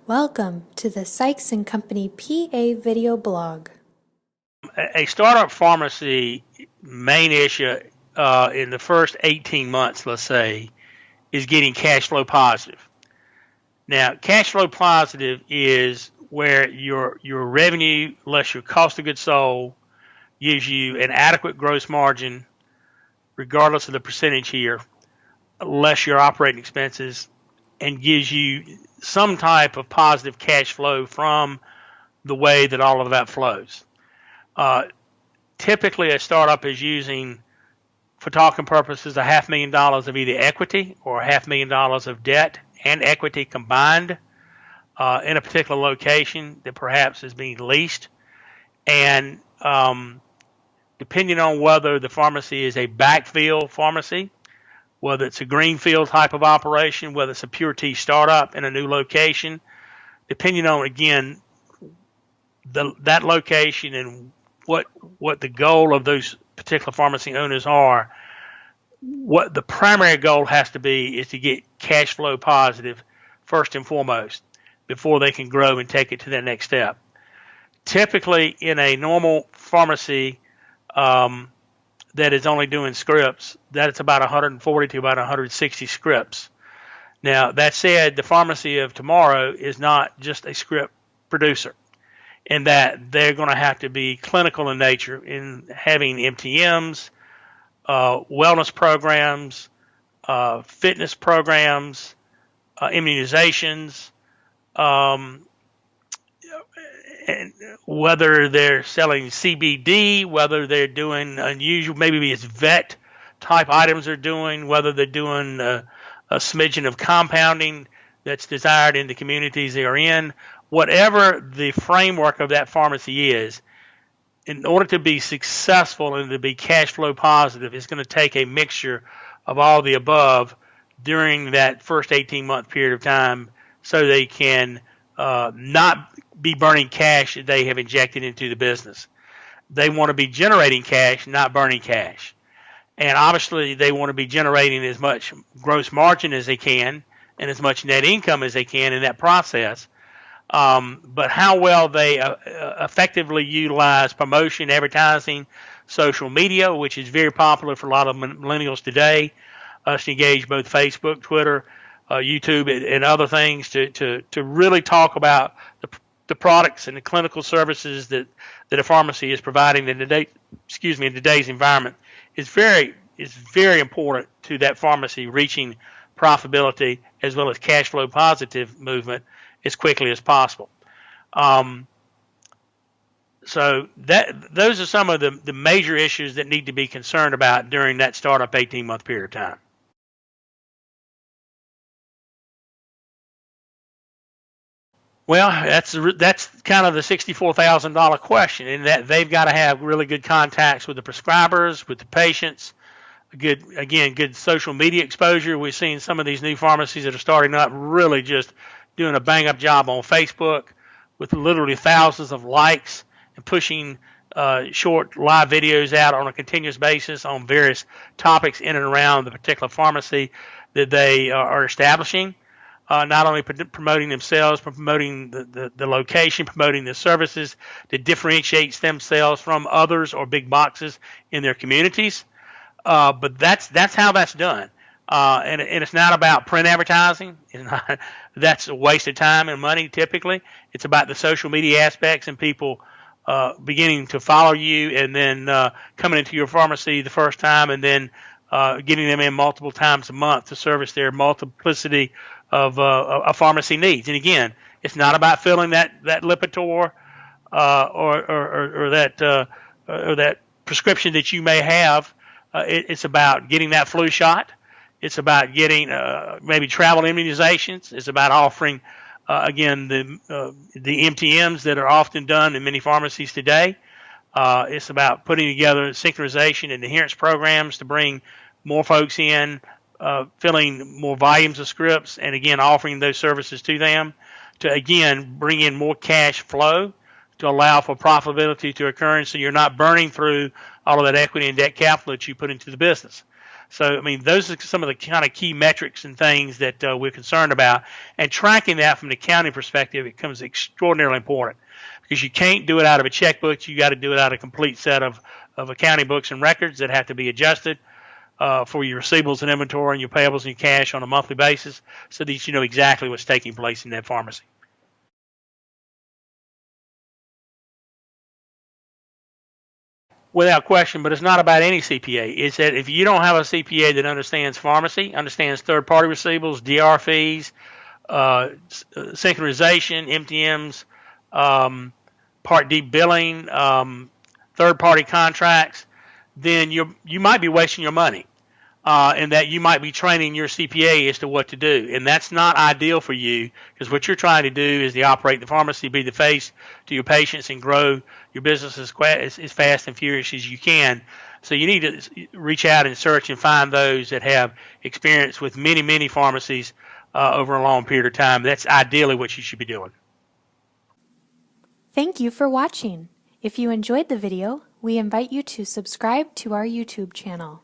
Welcome to the Sykes & Company PA video blog. A startup pharmacy main issue in the first 18 months, let's say, is getting cash flow positive. Now, cash flow positive is where your revenue less your cost of goods sold gives you an adequate gross margin, regardless of the percentage here, less your operating expenses, and gives you some type of positive cash flow from the way that all of that flows. Typically, a startup is using, for talking purposes, $500,000 of either equity or $500,000 of debt and equity combined in a particular location that perhaps is being leased. And depending on whether the pharmacy is a backfill pharmacy, whether it's a greenfield type of operation, whether it's a pure T startup in a new location, depending on, again, that location and what the goal of those particular pharmacy owners are, what the primary goal has to be is to get cash flow positive first and foremost before they can grow and take it to that next step. Typically, in a normal pharmacy that is only doing scripts, that's about 140 to about 160 scripts. Now, that said, the pharmacy of tomorrow is not just a script producer, in that they're going to have to be clinical in nature in having MTMs, wellness programs, fitness programs, immunizations, and whether they're selling CBD, whether they're doing unusual, maybe it's vet type items they're doing, whether they're doing a smidgen of compounding that's desired in the communities they are in, whatever the framework of that pharmacy is, in order to be successful and to be cash flow positive, it's going to take a mixture of all the above during that first 18-month period of time so they can not be burning cash that they have injected into the business. They want to be generating cash, not burning cash. And obviously, they want to be generating as much gross margin as they can and as much net income as they can in that process. But how well they effectively utilize promotion, advertising, social media, which is very popular for a lot of millennials today, us to engage both Facebook, Twitter, YouTube, and other things to really talk about the products and the clinical services that a pharmacy is providing in today's environment is very important to that pharmacy reaching profitability as well as cash flow positive movement as quickly as possible. So those are some of the major issues that need to be concerned about during that startup 18-month period of time. Well, that's kind of the $64,000 question, in that they've got to have really good contacts with the prescribers, with the patients, good social media exposure. We've seen some of these new pharmacies that are starting up really just doing a bang-up job on Facebook with literally thousands of likes and pushing short live videos out on a continuous basis on various topics in and around the particular pharmacy that they are establishing. Not only promoting themselves, but promoting the location, promoting the services that differentiates themselves from others or big boxes in their communities. But that's how that's done. And it's not about print advertising. That's a waste of time and money typically. It's about the social media aspects and people beginning to follow you and then coming into your pharmacy the first time and then getting them in multiple times a month to service their multiplicity of a pharmacy needs. And again, it's not about filling that Lipitor or that prescription that you may have. It's about getting that flu shot. It's about getting maybe travel immunizations. It's about offering again the MTMs that are often done in many pharmacies today. It's about putting together synchronization and adherence programs to bring more folks in, filling more volumes of scripts, and again offering those services to them to again bring in more cash flow to allow for profitability to occur, and so you're not burning through all of that equity and debt capital that you put into the business. So, I mean, those are some of the kind of key metrics and things that we're concerned about. And tracking that from an accounting perspective, it becomes extraordinarily important because you can't do it out of a checkbook. You got to do it out of a complete set of accounting books and records that have to be adjusted for your receivables and inventory and your payables and your cash on a monthly basis so that you know exactly what's taking place in that pharmacy. Without question, but it's not about any CPA. It's that if you don't have a CPA that understands pharmacy, understands third-party receivables, DR fees, synchronization, MTMs, Part D billing, third-party contracts, then you might be wasting your money. And that you might be training your CPA as to what to do. And that's not ideal for you because what you're trying to do is to operate the pharmacy, be the face to your patients, and grow your business as fast and furious as you can. So you need to reach out and search and find those that have experience with many, many pharmacies over a long period of time. That's ideally what you should be doing. Thank you for watching. If you enjoyed the video, we invite you to subscribe to our YouTube channel.